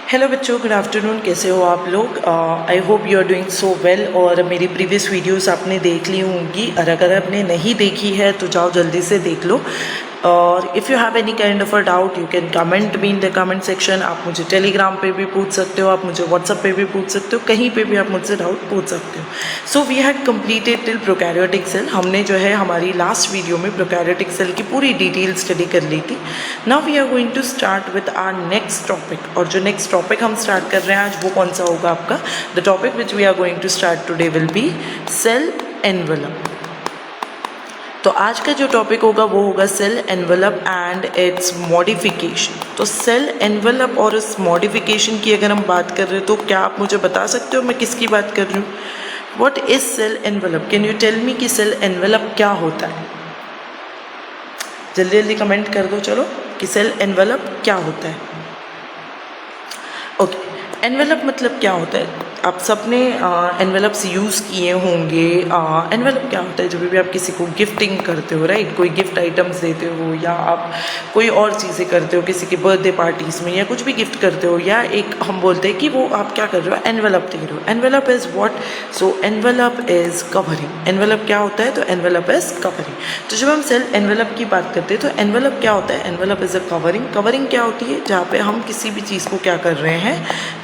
Hello बच्चों, good afternoon. कैसे हो आप लोग? I hope you are doing so well. और मेरी प्रीवियस वीडियोस आपने देख ली होंगी, और अगर आपने नहीं देखी है तो जाओ जल्दी से देख लो। और if you have any kind of a doubt you can comment me in the comment section. आप मुझे टेलीग्राम पे भी पूछ सकते हो, आप मुझे व्हाट्सअप पे भी पूछ सकते हो, कहीं पे भी आप मुझसे डाउट पूछ सकते हो। So we had completed till prokaryotic cell. हमने जो है हमारी लास्ट वीडियो में प्रोकैरियोटिक सेल की पूरी डिटेल स्टडी कर ली थी। Now we are going to start with our next topic. और जो नेक्स्ट टॉपिक हम स्टार्ट कर रहे हैं आज वो कौन सा होगा आपका? The topic which we are going to start today will be cell envelope. तो आज का जो टॉपिक होगा वो होगा cell envelope and its modification. तो सेल एनवेलप और इस मॉडिफिकेशन की अगर हम बात कर रहे हैं तो क्या आप मुझे बता सकते हो मैं किसकी बात कर रही हूँ? What is cell envelope? Can you tell me कि सेल एनवेलप क्या होता है? जल्दी जल्दी कमेंट कर दो चलो कि सेल एनवेलप क्या होता है। ओके, एनवेलप मतलब क्या होता है? आप सबने एनवेलप्स यूज़ किए होंगे। एनवेलप क्या होता है? जब भी आप किसी को गिफ्टिंग करते हो, राइट, कोई गिफ्ट आइटम्स देते हो या आप कोई और चीज़ें करते हो किसी के बर्थडे पार्टीज़ में या कुछ भी गिफ्ट करते हो, या एक हम बोलते हैं कि वो आप क्या कर रहे हो, एनवेलप दे रहे हो। Envelope is what? So envelope is covering. Envelope क्या होता है? तो एनवेलप इज़ कवरिंग। तो जब हम सेल एनवेलप की बात करते हैं तो एनवेलप क्या होता है? Envelope is a covering. Covering क्या होती है? जहाँ पे हम किसी भी चीज़ को क्या कर रहे हैं,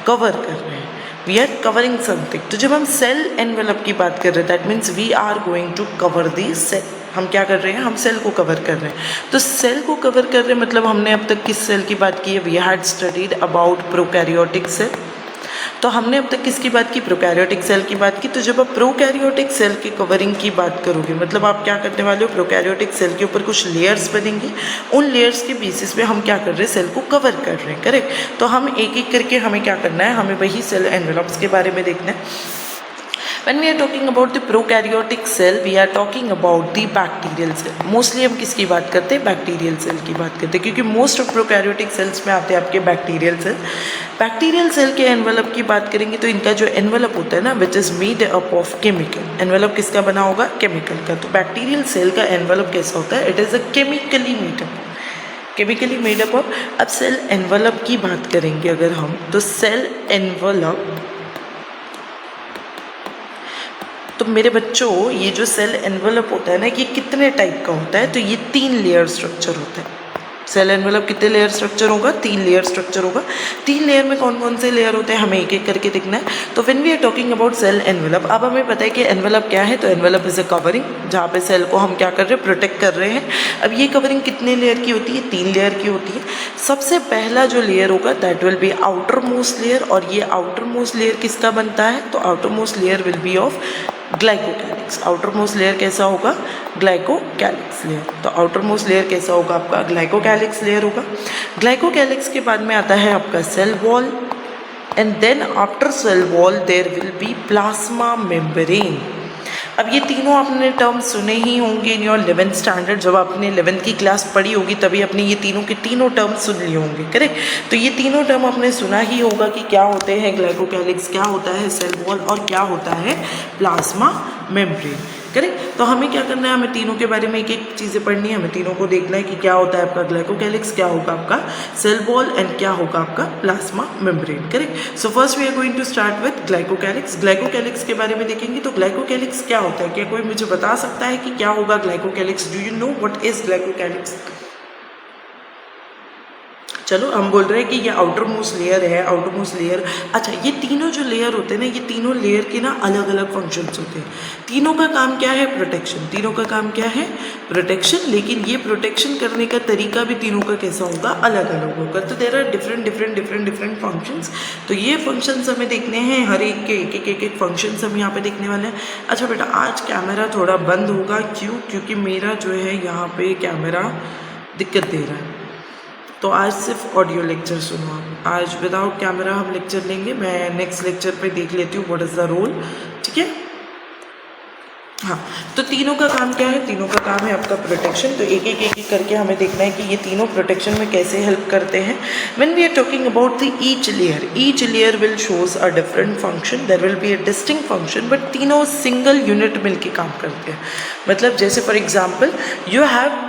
कवर कर रहे हैं। We are covering something. तो जब हम सेल एनवेलप की बात कर रहे हैं that means we are going to cover the cell. हम क्या कर रहे हैं? हम सेल को कवर कर रहे हैं। तो सेल को कवर कर रहे हैं मतलब हमने अब तक किस सेल की बात की है? We had studied about prokaryotic cell. तो हमने अब तक किसकी बात की? प्रोकैरियोटिक सेल की बात की। तो जब आप प्रोकैरियोटिक सेल की कवरिंग की बात करोगे मतलब आप क्या करने वाले हो? प्रोकैरियोटिक सेल के ऊपर कुछ लेयर्स बनेंगे, उन लेयर्स के बेसिस पे हम क्या कर रहे हैं? सेल को कवर कर रहे हैं, करेक्ट। तो हम एक एक करके हमें क्या करना है? हमें वही सेल एनवेलप्स के बारे में देखना है। When we are talking about the prokaryotic cell, we are talking about the bacterial cell. Mostly हम किसकी बात करते हैं? बैक्टीरियल सेल की बात करते हैं, क्योंकि मोस्ट ऑफ प्रोकैरियोटिक सेल्स में आते हैं आपके बैक्टीरियल सेल। बैक्टीरियल सेल के एनवेलप की बात करेंगे तो इनका जो एनवेलप होता है ना, which is made up of chemical. Envelope किसका बना होगा? केमिकल का। तो बैक्टीरियल सेल का एनवेलप कैसा होता है? It is a chemically made up of. अब सेल एनवेलप की बात करेंगे अगर हम, तो सेल एनवेलप, तो मेरे बच्चों ये जो सेल एनवेलप होता है ना, ये कितने टाइप का होता है? तो ये 3 लेयर स्ट्रक्चर होता है। सेल एनवेलप कितने लेयर स्ट्रक्चर होगा? 3 लेयर स्ट्रक्चर होगा। 3 लेयर में कौन कौन से लेयर होते हैं हमें एक एक करके देखना है। तो when we are talking about cell envelope, अब हमें पता है कि एनवेलप क्या है। तो एनवेलप इज अ कवरिंग, जहाँ पे सेल को हम क्या कर रहे हैं? प्रोटेक्ट कर रहे हैं। अब ये कवरिंग कितने लेयर की होती है? 3 लेयर की होती है। सबसे पहला जो लेयर होगा that will be outer most layer. और ये आउटर मोस्ट लेयर किसका बनता है? तो outer most layer will be of glycocalyx. Outer most layer कैसा होगा? Glycocalyx layer. तो आउटर मोस्ट लेयर कैसा होगा आपका? ग्लाइकोकैलिक्स लेयर होगा। ग्लाइकोकैलिक्स के बाद में आता है आपका cell wall, and then after cell wall there will be plasma membrane. अब ये तीनों आपने टर्म सुने ही होंगे इन योर 11th स्टैंडर्ड। जब आपने 11th की क्लास पढ़ी होगी तभी आपने ये तीनों के तीनों टर्म सुन लिए होंगे, करेक्ट। तो ये तीनों टर्म आपने सुना ही होगा कि क्या होते हैं ग्लाइकोकैलिक्स, क्या होता है सेल वॉल, और क्या होता है प्लाज्मा मेम्ब्रेन, करेक्ट। तो हमें क्या करना है? हमें तीनों के बारे में एक एक चीज़ें पढ़नी है। हमें तीनों को देखना है कि क्या होता है आपका ग्लाइकोकैलिक्स, क्या होगा आपका सेल वॉल, एंड क्या होगा आपका plasma membrane, correct. So first we are going to start with glycocalyx. Glycocalyx के बारे में देखेंगे। तो ग्लाइकोकैलिक्स क्या होता है? क्या कोई मुझे बता सकता है कि क्या होगा glycocalyx? Do you know what is glycocalyx? चलो हम बोल रहे हैं कि ये आउटर मोस्ट लेयर है, आउटर मोस्ट लेयर। अच्छा, ये तीनों जो लेयर होते हैं ना, ये तीनों लेयर के ना अलग अलग फंक्शंस होते हैं। तीनों का काम क्या है? प्रोटेक्शन। तीनों का काम क्या है? प्रोटेक्शन। लेकिन ये प्रोटेक्शन करने का तरीका भी तीनों का कैसा होगा? अलग अलग होगा। तो देयर आर डिफरेंट फंक्शंस। तो ये फंक्शंस हमें देखने हैं, हर एक के एक फंक्शंस हम यहाँ पे देखने वाले हैं। अच्छा बेटा, आज कैमरा थोड़ा बंद होगा, क्यों? क्योंकि मेरा जो है यहाँ पे कैमरा दिक्कत दे रहा है। तो आज सिर्फ ऑडियो लेक्चर सुनो आप। आज विदाउट कैमरा हम लेक्चर लेंगे। मैं नेक्स्ट लेक्चर पे देख लेती हूँ व्हाट इज़ द रोल, ठीक है। हाँ, तो तीनों का काम क्या है? तीनों का काम है आपका प्रोटेक्शन। तो एक एक करके हमें देखना है कि ये तीनों प्रोटेक्शन में कैसे हेल्प करते हैं। When we are talking about the each layer will shows a different function. There will be a distinct function, but तीनों सिंगल यूनिट मिलके काम करते हैं। मतलब जैसे for example you have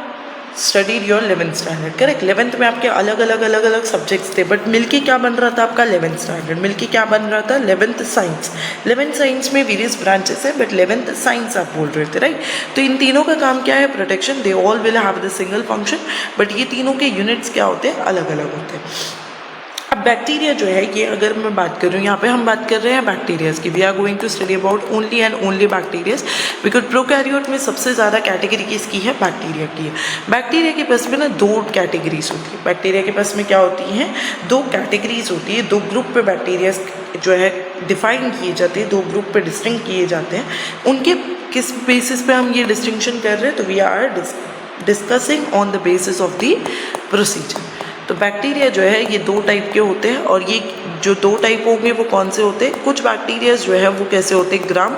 studied your 11th standard, correct. 11th में आपके अलग अलग सब्जेक्ट्स थे, बट मिलके क्या बन रहा था आपका 11th स्टैंडर्ड, मिलके क्या बन रहा था 11th साइंस। 11th साइंस में वेरियस ब्रांचेस है, बट 11th साइंस आप बोल रहे थे, राइट। तो इन तीनों का काम क्या है, protection. They all will have the single function, but ये तीनों के यूनिट्स क्या होते हैं, अलग अलग होते हैं। अब बैक्टीरिया जो है ये, अगर मैं बात करूँ यहाँ पे, हम बात कर रहे हैं बैक्टीरियाज की। We are going to study about only and only bacterias, because prokaryote में सबसे ज़्यादा कैटेगरी किसकी है, बैक्टीरिया की है। बैक्टीरिया के पास में ना 2 कैटेगरीज होती है। बैक्टीरिया के पास में क्या होती हैं, 2 कैटेगरीज होती है, 2 ग्रुप पे बैक्टीरिया जो है डिफाइन किए जाते हैं, 2 ग्रुप पे डिस्टिंक्ट किए जाते हैं। उनके किस बेसिस पे हम ये डिस्टिंक्शन कर रहे हैं, तो we are discussing on the basis of the procedure. तो बैक्टीरिया जो है ये 2 टाइप के होते हैं, और ये जो 2 टाइप होंगे वो कौन से होते हैं, कुछ बैक्टीरिया जो है वो कैसे होते हैं, ग्राम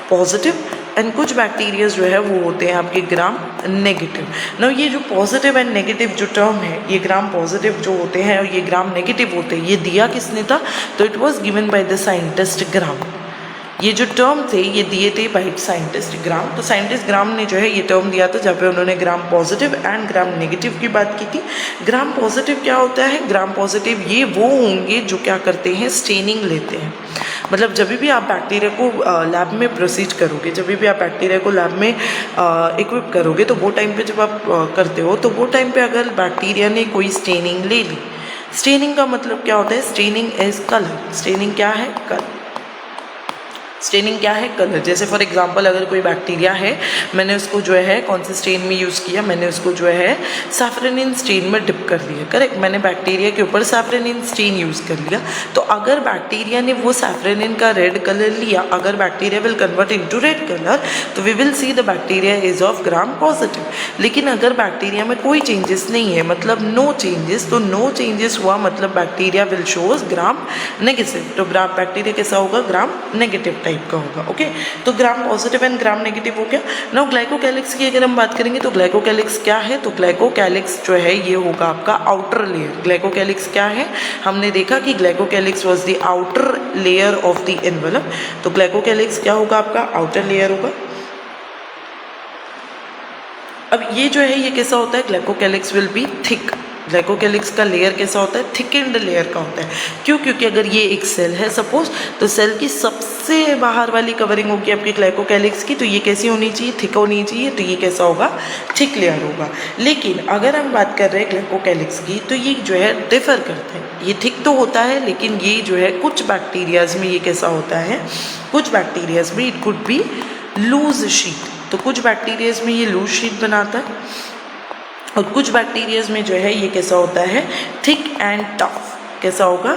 पॉजिटिव, एंड कुछ बैक्टीरिया जो है वो होते हैं आपके ग्राम नेगेटिव। ना ये जो पॉजिटिव एंड नेगेटिव जो टर्म है, ये ग्राम पॉजिटिव जो होते हैं और ये ग्राम नेगेटिव होते हैं, ये दिया किसने था, तो it was given by the scientist Gram. ये जो टर्म थे ये दिए थे बाय साइंटिस्ट ग्राम। तो साइंटिस्ट ग्राम ने जो है ये टर्म दिया था, जहाँ पे उन्होंने gram positive and gram negative की बात की थी। ग्राम पॉजिटिव क्या होता है, ग्राम पॉजिटिव ये वो होंगे जो क्या करते हैं, स्टेनिंग लेते हैं। मतलब जब भी आप बैक्टीरिया को लैब में प्रोसीड करोगे, जब भी आप बैक्टीरिया को लैब में इक्विप करोगे, तो वो टाइम पे जब आप करते हो, तो वो टाइम पे अगर बैक्टीरिया ने कोई स्टेनिंग ले ली, स्टेनिंग का मतलब क्या होता है, स्टेनिंग इज कलर। स्टेनिंग क्या है, कलर। स्टेनिंग क्या है, कलर। जैसे फॉर एग्जांपल अगर कोई बैक्टीरिया है, मैंने उसको जो है कौन से स्टेन में यूज़ किया, मैंने उसको जो है सैफ्रेनिन स्टेन में डिप कर दिया, करेक्ट। मैंने बैक्टीरिया के ऊपर सैफ्रेनिन स्टेन यूज़ कर लिया। तो अगर बैक्टीरिया ने वो सैफ्रेनिन का रेड कलर लिया, अगर bacteria will convert into red colour, तो we will see the bacteria is of Gram positive. लेकिन अगर बैक्टीरिया में कोई चेंजेस नहीं है, मतलब नो चेंजेस, तो नो चेंजेस हुआ मतलब bacteria will shows Gram negative. तो ग्राम बैक्टीरिया कैसा होगा, ग्राम नेगेटिव टाइप का होगा, ओके। तो gram positive and gram negative हो गया। नाउ ग्लाइकोकैलिक्स की अगर हम बात करेंगे, तो ग्लाइकोकैलिक्स क्या है, तो ग्लाइकोकैलिक्स जो है ये होगा आपका आउटर लेयर। ग्लाइकोकैलिक्स क्या है, हमने देखा कि glycocalyx was the outer layer of the envelope. तो ग्लाइकोकैलिक्स क्या होगा, आपका आउटर लेयर होगा। अब ये जो है ये कैसा होता है, glycocalyx will be thick. Glycocalyx का लेयर कैसा होता है, थिकेंड लेयर का होता है। क्यों, क्योंकि अगर ये एक सेल है सपोज, तो सेल की सबसे बाहर वाली कवरिंग होगी आपकी ग्लाइकोकैलिक्स की, तो ये कैसी होनी चाहिए, थिक होनी चाहिए। तो ये कैसा होगा, थिक लेयर होगा। लेकिन अगर हम बात कर रहे हैं ग्लाइकोकैलिक्स की, तो ये जो है डिफर करते हैं। ये थिक तो होता है, लेकिन ये जो है कुछ बैक्टीरियाज में ये कैसा होता है, कुछ बैक्टीरियाज में it could be loose sheet. तो कुछ बैक्टीरियाज में ये लूज शीट बनाता है, और कुछ बैक्टीरियाज में जो है ये कैसा होता है, थिक एंड टफ। कैसा होगा,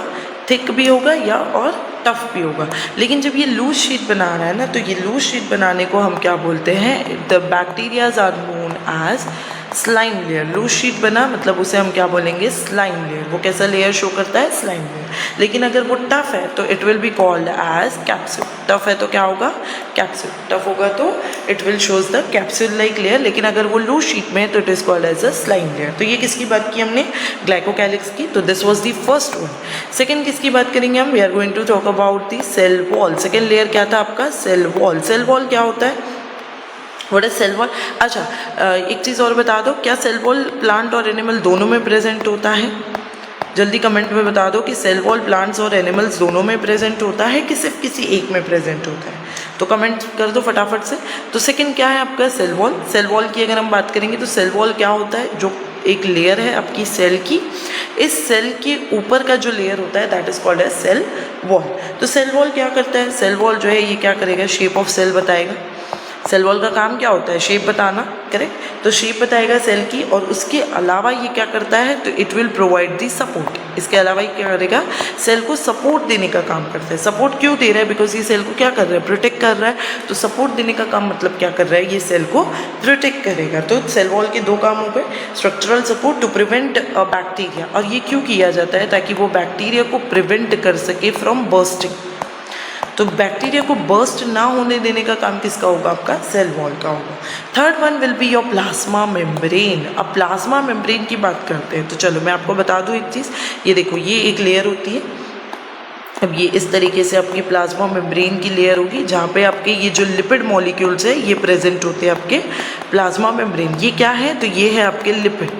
थिक भी होगा या और टफ भी होगा। लेकिन जब ये लूज शीट बना रहा है ना, तो ये लूज शीट बनाने को हम क्या बोलते हैं, the bacterias are known as slime layer. Loose sheet बना मतलब उसे हम क्या बोलेंगे, स्लाइम लेयर। वो कैसा लेयर शो करता है, स्लाइम लेयर। लेकिन अगर वो टफ है तो it will be called as capsule. Tough है तो क्या होगा, कैप्सूल। टफ होगा तो it will shows the capsule like layer. लेकिन अगर वो लूज शीट में है तो it is called as a slime layer. तो ये किसकी बात की हमने, ग्लाइकोकैलिक्स की। तो this was the first one. Second किसकी बात करेंगे हम, we are going to talk about the cell wall. Second layer क्या था आपका, सेल वॉल। सेल वॉल क्या होता है, व्हाट इज सेल वॉल। अच्छा एक चीज़ और बता दो, क्या सेल वॉल प्लांट और एनिमल दोनों में प्रेजेंट होता है, जल्दी कमेंट में बता दो कि सेल वॉल प्लांट्स और एनिमल्स दोनों में प्रेजेंट होता है कि सिर्फ किसी एक में प्रेजेंट होता है, तो कमेंट कर दो फटाफट से। तो सेकंड क्या है आपका, सेल वॉल। सेल वॉल की अगर हम बात करेंगे तो सेल वॉल क्या होता है, जो एक लेयर है आपकी सेल की, इस सेल के ऊपर का जो लेयर होता है that is called as cell wall. तो सेल वॉल क्या करता है, सेल वॉल जो है ये क्या करेगा, शेप ऑफ सेल बताएगा। सेल वॉल का काम क्या होता है, शेप बताना, करेक्ट। तो शेप बताएगा सेल की, और उसके अलावा ये क्या करता है, तो it will provide the support. इसके अलावा ये क्या करेगा, सेल को सपोर्ट देने का काम करता है। सपोर्ट क्यों दे रहा है, बिकॉज ये सेल को क्या कर रहा है, प्रोटेक्ट कर रहा है। तो सपोर्ट देने का काम मतलब क्या कर रहा है, ये सेल को प्रोटेक्ट करेगा। तो सेल वॉल के 2 काम हो गए, structural support to prevent bacteria. और ये क्यों किया जाता है, ताकि वो बैक्टीरिया को प्रिवेंट कर सके फ्रॉम बर्स्टिंग। तो बैक्टीरिया को बर्स्ट ना होने देने का काम किसका होगा, आपका सेल वॉल का होगा। Third one will be your plasma membrane. अब प्लाज्मा मेम्ब्रेन की बात करते हैं, तो चलो मैं आपको बता दूं एक चीज़। ये देखो, ये एक लेयर होती है, अब ये इस तरीके से आपकी प्लाज्मा मेम्ब्रेन की लेयर होगी जहाँ पे आपके ये जो लिपिड मॉलिक्यूल्स है ये प्रेजेंट होते हैं आपके प्लाज्मा मेम्ब्रेन। ये क्या है? तो ये है आपके लिपिड।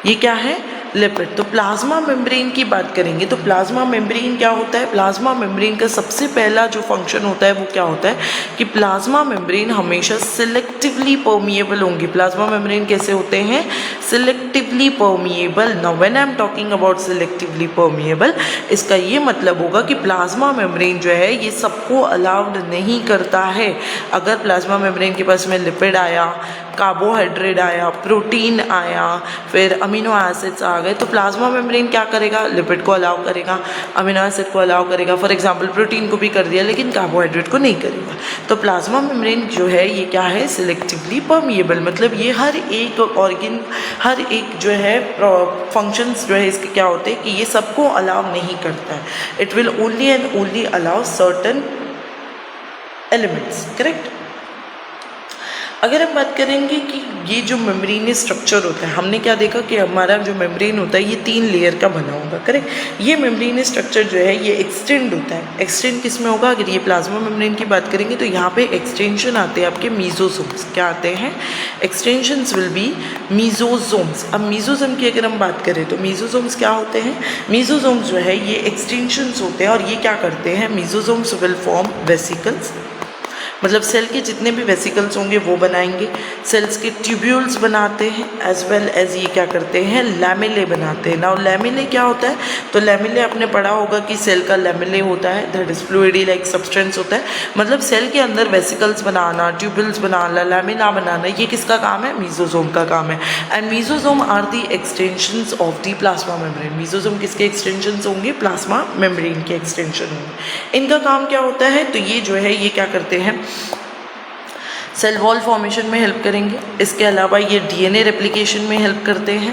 ये क्या है? लिपिड। तो प्लाज्मा मेम्ब्रेन की बात करेंगे तो प्लाज्मा मेम्ब्रेन क्या होता है? प्लाज्मा मेम्ब्रेन का सबसे पहला जो फंक्शन होता है वो क्या होता है कि प्लाज्मा मेम्ब्रेन हमेशा सिलेक्टिवली परमिएबल होंगे। प्लाज्मा मेम्ब्रेन कैसे होते हैं? Selectively permeable. Now when I am talking about selectively permeable, इसका ये मतलब होगा कि प्लाज्मा मेम्ब्रेन जो है ये सबको अलाउड नहीं करता है। अगर प्लाज्मा मेम्ब्रेन के पास में लिपिड आया, कार्बोहाइड्रेट आया, प्रोटीन आया, फिर अमीनो एसिड्स आ गए, तो प्लाज्मा मेम्ब्रेन क्या करेगा? लिपिड को अलाउ करेगा, अमीनो एसिड को अलाउ करेगा, फॉर एग्जांपल प्रोटीन को भी कर दिया लेकिन कार्बोहाइड्रेट को नहीं करेगा। तो प्लाज्मा मेम्ब्रेन जो है ये क्या है? Selectively permeable. मतलब ये हर एक ऑर्गन, हर एक जो है फंक्शंस जो है इसके क्या होते हैं कि ये सबको अलाउ नहीं करता है। It will only and only allow certain elements. Correct. अगर हम बात करेंगे कि ये जो मेम्ब्रेन स्ट्रक्चर होता है, हमने क्या देखा कि हमारा जो मेम्ब्रेन होता है ये 3 लेयर का बना होगा। करेक्ट। ये मेम्ब्रेन स्ट्रक्चर जो है ये एक्सटेंड होता है। एक्सटेंड किस में होगा? अगर ये प्लाज्मा मेम्ब्रेन की बात करेंगे तो यहाँ पे एक्सटेंशन आते हैं आपके मीजोसोम्स। क्या आते हैं? Extensions will be mesosomes. अब मीजोसोम की अगर हम बात करें तो मीजोसोम्स क्या होते हैं? मीजोसोम्स जो है ये एक्सटेंशंस होते हैं और ये क्या करते हैं? मीजोसोम्स विल फॉर्म वेसिकल्स। मतलब सेल के जितने भी वेसिकल्स होंगे वो बनाएंगे। सेल्स के ट्यूब्यूल्स बनाते हैं एज वेल एज ये क्या करते हैं? लैमेले बनाते हैं। नाउ लैमेले क्या होता है? तो लैमेले आपने पढ़ा होगा कि सेल का लैमेले होता है, that is fluidy like substance होता है। मतलब सेल के अंदर वेसिकल्स बनाना, ट्यूब्यूल्स बनाना, लैमिना बनाना, ये किसका काम है? मीजोसोम का काम है। And mesosome are the extensions of the plasma membrane. Mesosome किसके एक्सटेंशंस होंगे? प्लाज्मा मेम्ब्रेन के एक्सटेंशन होंगे। इनका काम क्या होता है? तो ये जो है ये क्या करते हैं? सेल वॉल फॉर्मेशन में हेल्प करेंगे। इसके अलावा ये डीएनए रेप्लिकेशन में हेल्प करते हैं।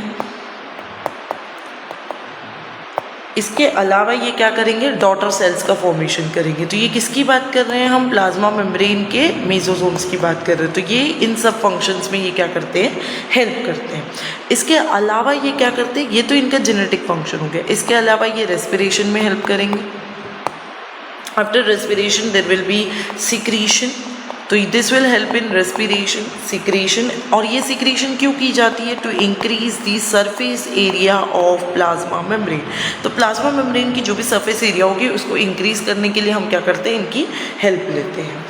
इसके अलावा ये क्या करेंगे? डॉटर सेल्स का फॉर्मेशन करेंगे। तो ये किसकी बात कर रहे हैं हम? प्लाज्मा मेम्ब्रेन के मेसोसोम्स की बात कर रहे हैं। तो ये इन सब फंक्शंस में ये क्या करते हैं? हेल्प करते हैं। इसके अलावा ये क्या करते हैं? ये तो इनका जेनेटिक फंक्शन हो गया। इसके अलावा ये रेस्पिरेशन में हेल्प करेंगे। After respiration there will be secretion. तो this will help in respiration, secretion. और ये सिक्रीशन क्यों की जाती है? To increase the surface area of plasma membrane. तो प्लाज्मा मेम्ब्रेन की जो भी सरफेस एरिया होगी उसको इंक्रीज करने के लिए हम क्या करते हैं? इनकी हेल्प लेते हैं।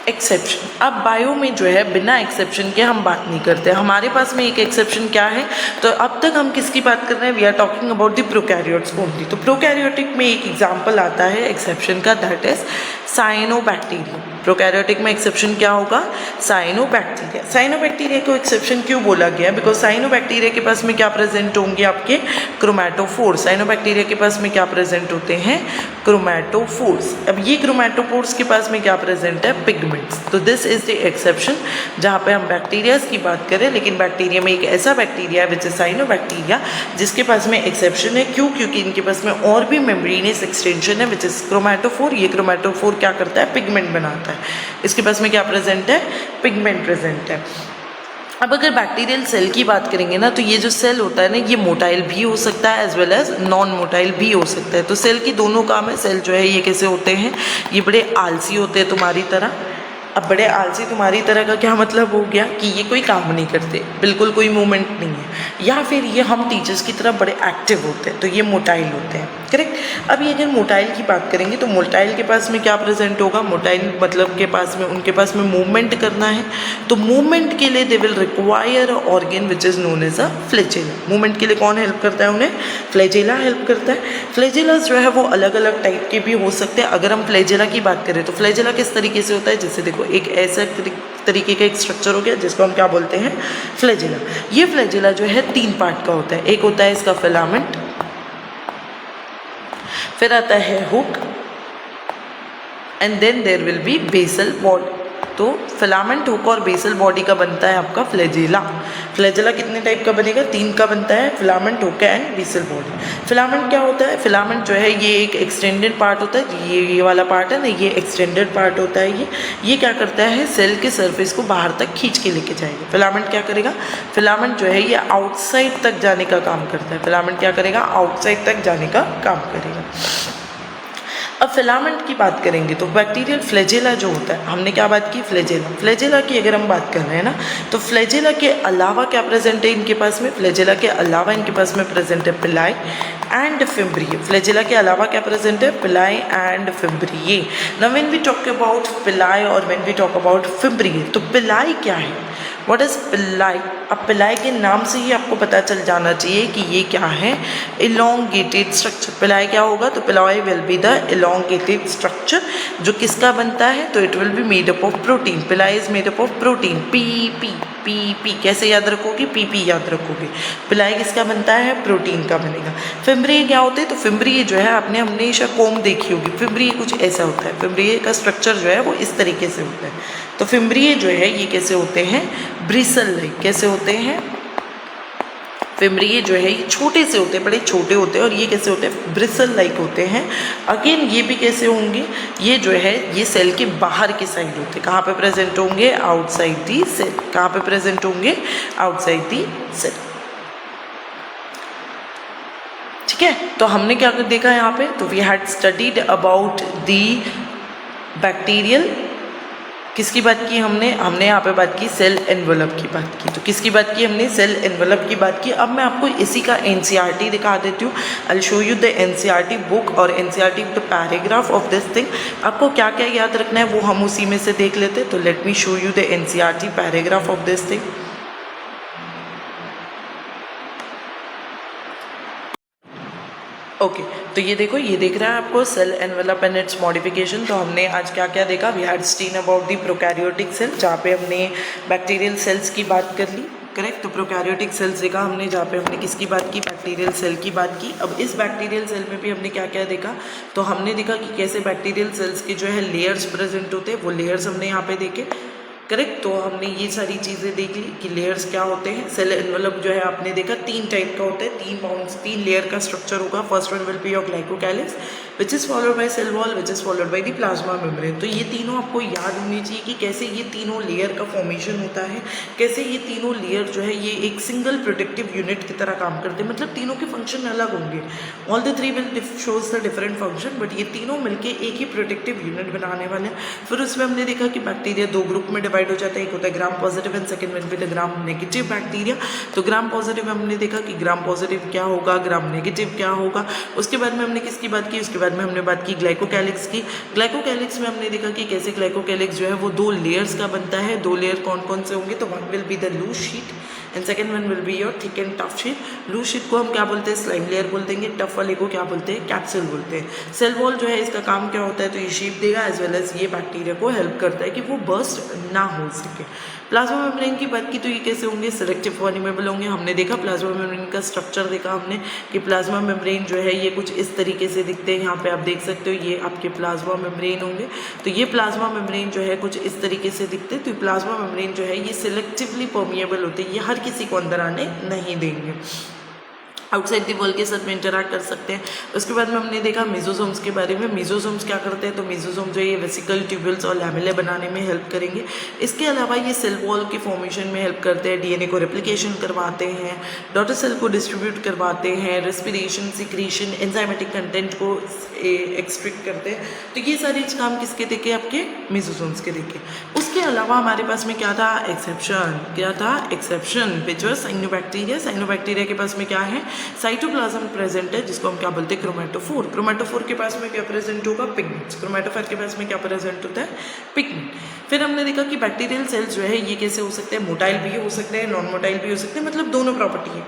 एक्सेप्शन। अब बायो में जो है बिना एक्सेप्शन के हम बात नहीं करते। हमारे पास में एक एक्सेप्शन क्या है? तो अब तक हम किसकी बात कर रहे हैं? We are talking about the prokaryotes only. तो प्रोकैरियोटिक में एक एग्जांपल आता है एक्सेप्शन का, दैट इज साइनोबैक्टीरियम। प्रोकैरियोटिक में एक्सेप्शन क्या होगा? साइनोबैक्टीरिया। साइनोबैक्टीरिया को एक्सेप्शन क्यों बोला गया? बिकॉज साइनोबैक्टीरिया के पास में क्या प्रेजेंट होंगे? आपके क्रोमैटोफोर्स। साइनोबैक्टीरिया के पास में क्या प्रेजेंट होते हैं? क्रोमैटोफोर्स। अब ये क्रोमैटोफोर्स के पास में क्या प्रेजेंट है? पिगमेंट्स। तो दिस इज द एक्सेप्शन जहाँ पे हम बैक्टीरियाज की बात करें, लेकिन बैक्टीरिया में एक ऐसा बैक्टीरिया है विच इज साइनोबैक्टीरिया जिसके पास में एक्सेप्शन है। क्यों? क्योंकि इनके पास में और भी मेम्ब्रेनस एक्सटेंशन है विच इज क्रोमैटोफोर। ये क्रोमैटोफोर क्या करता है? पिगमेंट बनाता है। इसके पास में क्या प्रेजेंट है? पिगमेंट प्रेजेंट है। अब अगर बैक्टीरियल सेल की बात करेंगे ना, तो ये जो सेल होता है ना, ये मोटाइल भी हो सकता है as well as non motile भी हो सकता है। तो सेल की दोनों काम है। सेल जो है ये कैसे होते हैं? ये बड़े आलसी होते हैं तुम्हारी तरह। अब बड़े आलसी तुम्हारी तरह का क्या मतलब हो गया? कि ये कोई काम नहीं करते, बिल्कुल कोई मूवमेंट नहीं है। या फिर ये हम टीचर्स की तरह बड़े एक्टिव होते हैं, तो ये मोटाइल होते हैं। करेक्ट। अब ये अगर मोटाइल की बात करेंगे तो मोटाइल के पास में क्या प्रेजेंट होगा? मोटाइल मतलब के पास में, उनके पास में मूवमेंट करना है। तो मूवमेंट के लिए they will require organ which is known as a flagella. Movement के लिए कौन हेल्प करता है उन्हें? फ्लैजेला हेल्प करता है। फ्लैजेलास जो है वो अलग अलग टाइप के भी हो सकते हैं। अगर हम फ्लैजेला की बात करें तो फ्लैजेला किस तरीके से होता है? जैसे देखो, एक ऐसा तरीके का एक स्ट्रक्चर हो गया जिसको हम क्या बोलते हैं? फ्लैजेला। ये फ्लैजेला जो है 3 पार्ट का होता है। एक होता है इसका फिलामेंट, फिर आता है hook, and then there will be basal body. तो फिलामेंट, हुक और बेसल बॉडी का बनता है आपका फ्लैजेला। फ्लैजेला कितने टाइप का बनेगा, 3 का बनता है, फिलामेंट, होके एंड बेसल बॉडी। फिलामेंट क्या होता है, फिलामेंट जो है ये एक एक्सटेंडेड पार्ट होता है, ये वाला पार्ट है ना, ये एक्सटेंडेड पार्ट होता है। ये क्या करता है, सेल के सरफेस को बाहर तक खींच के लेके जाएगा। फिलामेंट क्या करेगा, फिलामेंट जो है ये आउटसाइड तक जाने का काम करता है। फिलामेंट क्या करेगा, आउटसाइड तक जाने का काम करेगा। अब फिलामेंट की बात करेंगे तो बैक्टीरियल फ्लैजेला जो होता है, हमने क्या बात की, फ्लैजेला की अगर हम बात कर रहे हैं ना, तो फ्लैजेला के अलावा क्या प्रेजेंट है इनके पास में, फ्लैजेला के अलावा इनके पास में प्रेजेंट है पिलाई एंड फिम्ब्रिए। फ्लैजेला के अलावा क्या प्रेजेंट है, pili and fimbriae. Now when we talk about pili और when we talk about fimbriae, तो पिलाई क्या है, व्हाट इज पिलाई। अब पिलाई के नाम से ही आपको पता चल जाना चाहिए कि ये क्या है, इलोंगेटेड स्ट्रक्चर। पिलाई क्या होगा, तो pili will be the elongated structure, जो किसका बनता है, तो it will be made up of protein. Pili is made up of protein, P कैसे याद रखोगे, पी याद रखोगे। पिलाई किसका बनता है, प्रोटीन का बनेगा। फिम्ब्रिए क्या होते हैं, तो फिम्ब्रिए जो है आपने हमेशा कोम देखी होगी, फिम्ब्रिए कुछ ऐसा होता है, फिम्ब्रिए का स्ट्रक्चर जो है वो इस तरीके से होता है। तो फिम्ब्रिए जो है ये कैसे होते हैं, ब्रिसल लाइक, कैसे होते हैं, फिम्ब्रिए जो है ये छोटे से होते हैं, बड़े छोटे होते हैं, और ये कैसे होते हैं, ब्रिसल लाइक होते हैं। अगेन ये भी कैसे होंगे, ये जो है ये सेल के बाहर की साइड होते हैं, कहाँ पे प्रेजेंट होंगे, आउटसाइड दी सेल। कहाँ पे प्रेजेंट होंगे, आउटसाइड दी सेल। ठीक है, तो हमने क्या देखा यहाँ पे, तो we had studied about the bacterial, किसकी बात की हमने यहाँ पे बात की सेल एनवेलप की बात की। तो किसकी बात की हमने, सेल एनवेलप की बात की। अब मैं आपको इसी का एनसीईआरटी दिखा देती हूँ। I show you the NCERT book और NCERT the paragraph of this thing. आपको क्या क्या याद रखना है वो हम उसी में से देख लेते हैं। तो let me show you the NCERT paragraph of this thing. Okay तो ये देखो, ये देख रहा है आपको cell envelope and its modification. तो हमने आज क्या क्या देखा, we had seen about the prokaryotic cell, जहाँ पे हमने बैक्टीरियल सेल्स की बात कर ली, करेक्ट। तो प्रोकैरियोटिक सेल्स देखा हमने, जहाँ पे हमने किसकी बात की, बैक्टीरियल सेल की बात की। अब इस बैक्टीरियल सेल में भी हमने क्या क्या देखा, तो हमने देखा कि कैसे बैक्टीरियल सेल्स के जो है लेयर्स प्रेजेंट होते हैं, वो लेयर्स हमने यहाँ पे देखे, करेक्ट। तो हमने ये सारी चीज़ें देख ली कि लेयर्स क्या होते हैं। सेल एनवेलप जो है आपने देखा 3 टाइप का होता है, 3 लेयर का स्ट्रक्चर होगा। First one will be your glycocalyx which is followed by cell wall which is followed by the plasma membrane. तो ये तीनों आपको याद होनी चाहिए कि कैसे ये तीनों लेयर का फॉर्मेशन होता है, कैसे ये तीनों लेयर जो है ये एक सिंगल प्रोटेक्टिव यूनिट की तरह काम करते हैं। मतलब तीनों के फंक्शन अलग होंगे, all the 3 will shows the different function, but ये तीनों मिलके एक ही प्रोटेक्टिव यूनिट बनाने वाले हैं। फिर उसमें हमने देखा कि बैक्टीरिया 2 ग्रुप में डिवाइड हो जाता है, एक होता है gram positive and second will be the gram negative bacteria. तो ग्राम पॉजिटिव हमने देखा कि ग्राम पॉजिटिव क्या होगा, ग्राम नेगेटिव क्या होगा। उसके बाद में हमने किसकी बात की, उसके बाद में हमने बात की ग्लाइकोकैलिक्स की। ग्लाइकोकैलिक्स में हमने देखा कि कैसे ग्लाइकोकैलिक्स जो है वो 2 लेयर्स का बनता है। 2 लेयर कौन कौन से होंगे, तो one will be the loose sheet and second one will be your thick and tough sheet. Loose sheet को हम क्या बोलते हैं, स्लाइम लेयर बोल देंगे। टफ वाले को क्या बोलते हैं, कैप्सूल बोलते हैं। सेल वॉल जो है इसका काम क्या होता है, तो ये शेप देगा एज वेल एज ये बैक्टीरिया को हेल्प करता है कि वो बर्स्ट ना हो सके। प्लाज्मा मेम्ब्रेन की बात की तो ये कैसे होंगे, सिलेक्टिव परमेबल होंगे। हमने देखा प्लाज्मा मेम्ब्रेन का स्ट्रक्चर देखा हमने कि प्लाज्मा मेम्ब्रेन जो है ये कुछ इस तरीके से दिखते हैं। यहाँ पे आप देख सकते हो ये आपके प्लाज्मा मेम्ब्रेन होंगे। तो ये प्लाज्मा मेम्ब्रेन जो है कुछ इस तरीके से दिखते हैं। तो प्लाज्मा मेम्ब्रेन जो है ये सिलेक्टिवली परमिएबल होते हैं, ये हर किसी को अंदर आने नहीं देंगे, आउटसाइड दी वॉल के साथ में इंटरैक्ट कर सकते हैं। उसके बाद में हमने देखा मेसोसोम्स के बारे में। मेसोसोम्स क्या करते हैं, तो मेसोसोम जो है ये वेसिकल ट्यूब्यूल्स और लैमेले बनाने में हेल्प करेंगे। इसके अलावा ये सेल वॉल के फॉर्मेशन में हेल्प करते हैं, डीएनए को रेप्लिकेशन करवाते हैं, डॉटर सेल को डिस्ट्रीब्यूट करवाते हैं, रेस्पिरेशन, सिक्रीशन, एंजाइमेटिक कंटेंट को एक्सट्रैक्ट करते हैं। तो ये सारे काम किसके देखे, आपके मेसोसोम्स के देखे। उसके अलावा हमारे पास में क्या था, एक्सेप्शन, क्या था, exception which was cyanobacteria. Cyanobacteria के पास में क्या है, साइटोप्लाज्म प्रेजेंट है, जिसको हम क्या बोलते हैं, क्रोमेटोफोर। क्रोमेटोफोर के पास में क्या प्रेजेंट होगा, पिगमेंट्स। क्रोमेटोफोर के पास में क्या प्रेजेंट होता है, पिगमेंट। फिर हमने देखा कि बैक्टीरियल सेल्स जो है ये कैसे हो सकते हैं, मोटाइल भी हो सकते हैं, नॉन मोटाइल भी हो सकते हैं, मतलब दोनों प्रॉपर्टी है,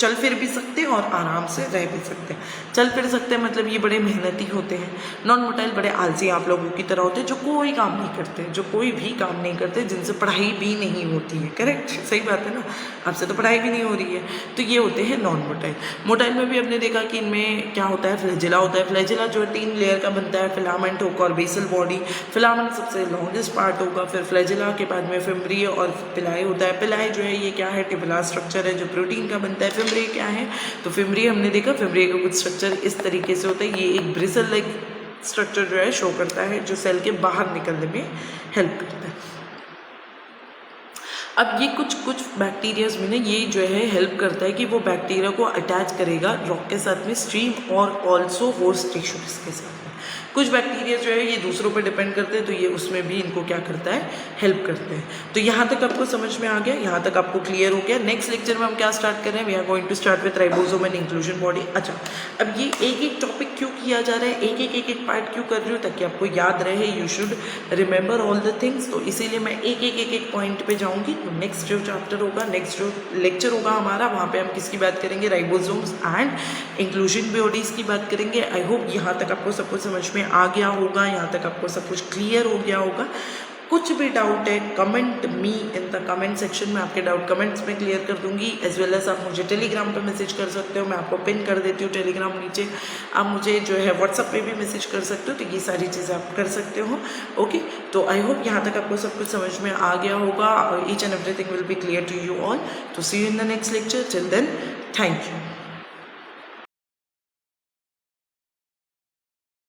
चल फिर भी सकते हैं और आराम से रह भी सकते हैं। चल फिर सकते हैं मतलब ये बड़े मेहनती होते हैं, नॉन मोटाइल बड़े आलसी आप लोगों की तरह होते हैं जो कोई काम नहीं करते, जो कोई भी काम नहीं करते, जिनसे पढ़ाई भी नहीं होती है। करेक्ट, सही बात है ना, आपसे तो पढ़ाई भी नहीं हो रही है। तो ये होते हैं नॉन मोटाइल। मोटाइल में भी हमने देखा कि इनमें क्या होता है, फ्लैजिला होता है। फ्लैजिला जो है 3 लेयर का बनता है, फिलामेंट होगा और बेसल बॉडी। फिलामेंट सबसे लॉन्गेस्ट पार्ट होगा, फिर फ्लैजिला के बाद में फिम्ब्री और पिलाई होता है। पिलाई जो है ये क्या है, टिबुलर स्ट्रक्चर है जो प्रोटीन का बनता है। फिम्ब्री क्या है, तो फिम्ब्री हमने देखा, फिम्ब्री का कुछ स्ट्रक्चर इस तरीके से होता है, ये एक ब्रिसल लाइक स्ट्रक्चर जो है शो करता है, जो सेल के बाहर निकलने में हेल्प करता है। अब ये कुछ बैक्टीरियाज में ना ये जो है हेल्प करता है कि वो बैक्टीरिया को अटैच करेगा रॉक के साथ में, स्ट्रीम और ऑल्सो होस्ट टिश्यूज के साथ में। कुछ बैक्टीरिया जो है ये दूसरों पर डिपेंड करते हैं, तो ये उसमें भी इनको क्या करता है, हेल्प करते हैं। तो यहाँ तक आपको समझ में आ गया, यहाँ तक आपको क्लियर हो गया। नेक्स्ट लेक्चर में हम क्या स्टार्ट कर रहे हैं, we are going to start with ribosome and inclusion body. अच्छा, अब ये एक एक टॉपिक क्यों किया जा रहा है, एक एक पार्ट क्यों कर रही हूँ, ताकि आपको याद रहे, you should remember all the things. तो इसीलिए मैं एक पॉइंट पे जाऊँगी। तो नेक्स्ट जो चैप्टर होगा, नेक्स्ट जो लेक्चर होगा हमारा, वहाँ पे हम किसकी बात करेंगे, राइबोसोम्स एंड इंक्लूजन बॉडीज़ की बात करेंगे। आई होप यहाँ तक आपको सब कुछ समझ में आ गया होगा, यहाँ तक आपको सब कुछ क्लियर हो गया होगा। कुछ भी डाउट है, comment me in the comment section में, आपके डाउट कमेंट्स में क्लियर कर दूंगी। एज वेल एज आप मुझे टेलीग्राम पे मैसेज कर सकते हो, मैं आपको पिन कर देती हूँ टेलीग्राम नीचे। आप मुझे जो है व्हाट्सअप पे भी मैसेज कर सकते हो, तो ये सारी चीज़ें आप कर सकते हो। ओके, तो आई होप यहाँ तक आपको सब कुछ समझ में आ गया होगा। Each and everything will be clear to you all. तो see you in the next lecture. Till then, thank you.